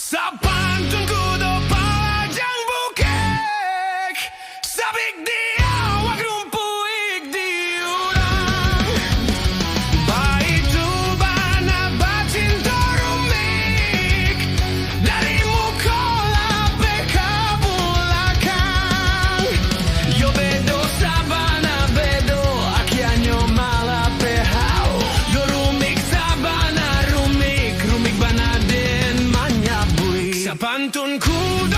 Sa pantun ko do pajang bukek, sabik dia wag rumpuig di urang. Baitu bana bacinta rumik, dari mukola peka bulakang. Yo bedo sabana bedo, akianyo mala pehau. Yo rumik sabana rumik, rumik bana den manyabui. Sa pantun ku do